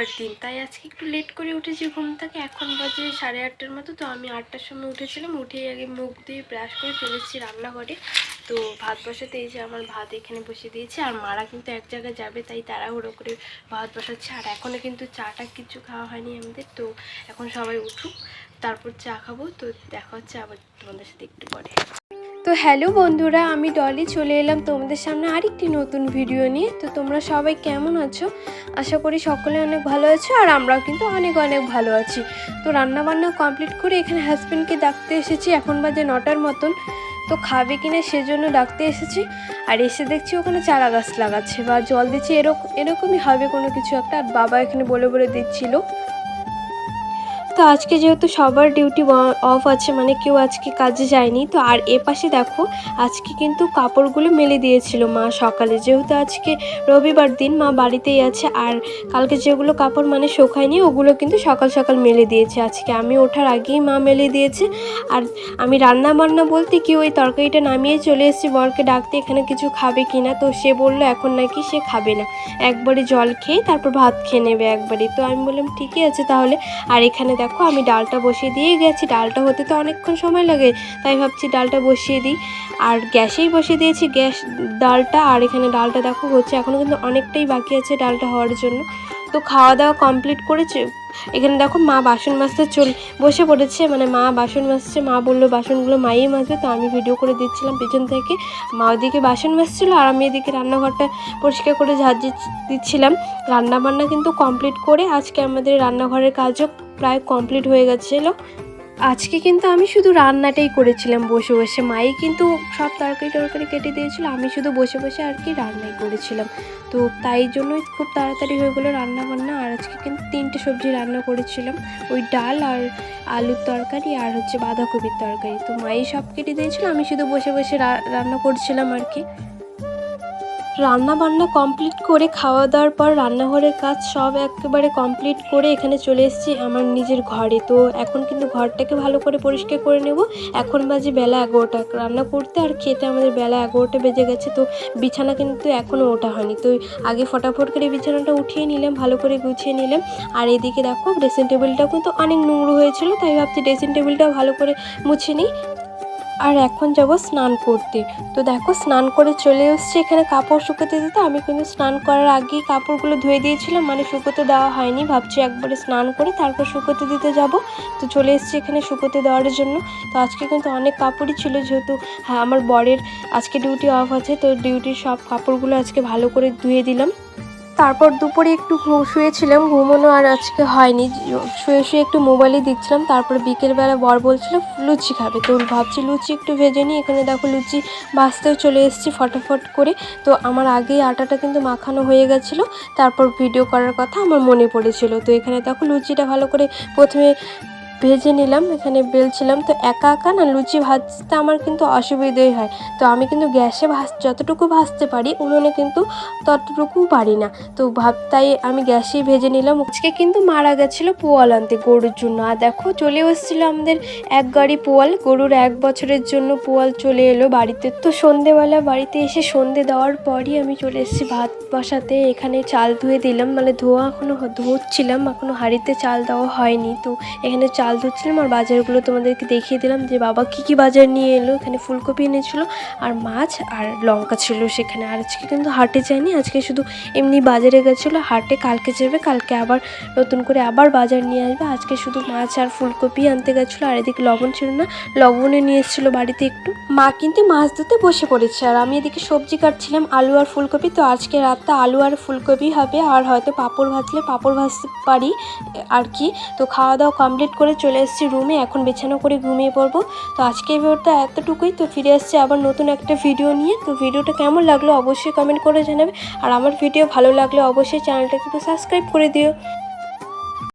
রবিবার দিন, তাই আজকে একটু লেট করে উঠেছি ঘুম থেকে। এখন বাজে 8:30টার মতো। তো আমি 8টার সময় উঠেছিলাম, উঠেই আগে মুখ দিয়ে ব্রাশ করে চলেছি রান্নাঘরে। তো ভাত বসাতে এই যে আমার ভাত এখানে বসে দিয়েছি, আর মারা কিন্তু এক জায়গায় যাবে তাই তাড়াহুড়ো করে ভাত বসাচ্ছে। আর এখনও কিন্তু চাটা কিছু খাওয়া হয়নি আমাদের। তো এখন সবাই উঠুক, তারপর চা খাবো। তো দেখা হচ্ছে আবার তোমাদের সাথে একটু পরে। তো হ্যালো বন্ধুরা, আমি ডলি চলে এলাম তোমাদের সামনে আরেকটি নতুন ভিডিও নিয়ে। তো তোমরা সবাই কেমন আছো? আশা করি সকলে অনেক ভালো আছো, আর আমরাও কিন্তু অনেক অনেক ভালো আছি। তো রান্নাবান্না কমপ্লিট করে এখানে হাজব্যান্ডকে ডাকতে এসেছি। এখন বাজে 9টার মতন। তো খাবে কিনা সেজন্য ডাকতে এসেছি। আর এসে দেখছি ওখানে চারা গাছ লাগাচ্ছে বা জল দিচ্ছে, এরকমই হবে কোনো কিছু একটা। আর বাবা এখানে বলে বলে দিচ্ছিল। তো আজকে যেহেতু সবার ডিউটি অফ আছে, মানে কেউ আজকে কাজে যায়নি। তো আর এপাশে দেখো, আজকে কিন্তু কাপড়গুলো মেলে দিয়েছিল মা সকালে, যেহেতু আজকে রবিবার দিন মা বাড়িতেই আছে। আর কালকে যেগুলো কাপড় মানে শোকায়নি, ওগুলো কিন্তু সকাল সকাল মেলে দিয়েছে। আজকে আমি ওঠার আগেই মা মেলে দিয়েছে। আর আমি রান্না বান্না বলতে কি, ওই তরকারিটা নামিয়ে চলে এসেছি বরকে ডাকতে, এখানে কিছু খাবে কিনা। তো সে বললো এখন নাকি সে খাবে না, একবারে জল খেয়ে তারপর ভাত খেয়ে নেবে একবারে। তো আমি বললাম ঠিকই আছে তাহলে। আর এখানে দেখো আমি ডালটা বসিয়ে দিয়ে গেছি। ডালটা হতে তো অনেকক্ষণ সময় লাগে, তাই ভাবছি ডালটা বসিয়ে দিই। আর গ্যাসেই বসিয়ে দিয়েছি ডালটা। আর এখানে ডালটা দেখো হচ্ছে, এখনও কিন্তু অনেকটাই বাকি আছে ডালটা হওয়ার জন্য। তো খাওয়া দাওয়া কমপ্লিট করেছে। এখানে দেখো মা বাসন মাজতে বসে পড়েছে, মানে মা বাসন মাজছে। মা বললো বাসনগুলো মাই মাজবে, তো আমি ভিডিও করে দিচ্ছিলাম পেছন থেকে। মা ওদিকে বাসন মাজছিলো আর আমি এদিকে রান্নাঘরটা পরিষ্কার করে ঝাড় দিচ্ছিলাম। রান্নাবান্না কিন্তু কমপ্লিট করে আজকে আমাদের রান্নাঘরের কাজও প্রায় কমপ্লিট হয়ে গেছিলো। আজকে কিন্তু আমি শুধু রান্নাটাই করেছিলাম বসে বসে। মাই কিন্তু সব তরকারি কেটে দিয়েছিল, আমি শুধু বসে বসে আর কি রান্নাই করেছিলাম। তো তাই জন্যই খুব তাড়াতাড়ি হয়ে গেলো রান্না বান্না। আর আজকে কিন্তু 3টে সবজি রান্না করেছিলাম, ওই ডাল আর আলুর তরকারি আর হচ্ছে বাঁধাকপির তরকারি। তো মাই সব কেটে দিয়েছিল, আমি শুধু বসে বসে রান্না করছিলাম আর কি। রান্না বান্না কমপ্লিট করে খাওয়া দাওয়ার পর রান্নাঘরের কাজ সব একেবারে কমপ্লিট করে এখানে চলে এসেছি আমার নিজের ঘরে। তো এখন কিন্তু ঘরটাকে ভালো করে পরিষ্কার করে নেব। এখন বাজে বেলা 11টা, রান্না করতে আর খেতে আমাদের বেলা 11টা বেজে গেছে। তো বিছানা কিন্তু এখনও ওঠা হয়নি। তো আগে ফটাফট করে বিছানাটা উঠিয়ে নিলাম, ভালো করে গুছিয়ে নিলাম। আর এদিকে দেখো ড্রেসিং টেবিলটাও কিন্তু অনেক নোংরা হয়েছিল, তাই ভাবছি ড্রেসিং টেবিলটাও ভালো করে মুছে নিই। আর এখন যাব স্নান করতে। তো দেখো স্নান করে চলে এসেছি এখানে কাপড় শুকোতে দিতে। আমি কিন্তু স্নান করার আগেই কাপড়গুলো ধুয়ে দিয়েছিলাম, মানে শুকোতে দেওয়া হয়নি। ভাবছি একবারে স্নান করে তারপর শুকোতে দিতে যাব। তো চলে এসেছি এখানে শুকোতে দেওয়ার জন্য। তো আজকে কিন্তু অনেক কাপড়ই ছিল, যেহেতু হ্যাঁ আমার বরের আজকে ডিউটি অফ আছে। তো ডিউটির সব কাপড়গুলো আজকে ভালো করে ধুয়ে দিলাম। তারপর দুপুরে একটু শুয়েছিলাম, ঘুমোনো আর আজকে হয়নি। শুয়ে শুয়ে একটু মোবাইলই দেখছিলাম। তারপর বিকেলবেলা বর বলছিল লুচি খাবে, তো ভাবছি লুচি একটু ভেজে নিই। এখানে দেখো লুচি ভাজতেও চলে এসেছি ফটাফট করে। তো আমার আগেই আটাটা কিন্তু মাখানো হয়ে গেছিলো, তারপর ভিডিও করার কথা আমার মনে পড়েছিল। তো এখানে দেখো লুচিটা ভালো করে প্রথমে ভেজে নিলাম, এখানে বেলছিলাম। তো একা একা না লুচি ভাজতে আমার কিন্তু অসুবিধেই হয়। তো আমি কিন্তু গ্যাসে যতটুকু ভাজতে পারি, উনুনে কিন্তু ততটুকু পারি না। তো তাই আমি গ্যাসেই ভেজে নিলাম। আজকে কিন্তু মারা গেছিলো পোয়াল আনতে গরুর জন্য। আর দেখো চলে এসেছিলো আমাদের এক গাড়ি পোয়াল, গরুর 1 বছরের জন্য পোয়াল চলে এলো বাড়িতে। তো সন্ধেবেলা বাড়িতে এসে সন্ধে দেওয়ার পরই আমি চলে এসেছি ভাত বসাতে। এখানে চাল ধুয়ে দিলাম, মানে ধুচ্ছিলাম, এখনও হাঁড়িতে চাল দেওয়া হয়নি। তো এখানে চাল ধুচ্ছিলাম আর বাজারগুলো তোমাদেরকে দেখিয়ে দিলাম যে বাবা কী বাজার নিয়ে এলো। এখানে ফুলকপি এনেছিলো আর মাছ আর লঙ্কা ছিল সেখানে। আর আজকে কিন্তু হাটে যায়নি, আজকে শুধু এমনি বাজারে গেছিলো। হাটে কালকে যাবে, কালকে আবার নতুন করে আবার বাজার নিয়ে আসবে। আজকে শুধু মাছ আর ফুলকপি আনতে গেছিলো। আর এদিকে লবণ ছিল না, লবণে নিয়ে এসেছিলো বাড়িতে একটু। মা কিন্তু মাছ ধুতে বসে পড়েছে, আর আমি এদিকে সবজি কাটছিলাম আলু আর ফুলকপি। তো আজকে রাতটা আলু আর ফুলকপি হবে, আর হয়তো পাঁপড় ভাজলে পাঁপড় ভাজতে পারি আর কি। তো খাওয়া দাওয়া কমপ্লিট করে চলে এসেছি রুমে, এখন বিছানা করে ঘুমিয়ে পড়বো। তো আজকে এই ভিডিওটা এতটুকুই। তো ফিরে আসছি আবার নতুন একটা ভিডিও নিয়ে। তো ভিডিওটা কেমন লাগলো অবশ্যই কমেন্ট করে জানাবে, আর আমার ভিডিও ভালো লাগলে অবশ্যই চ্যানেলটাকে একটু সাবস্ক্রাইব করে দিও।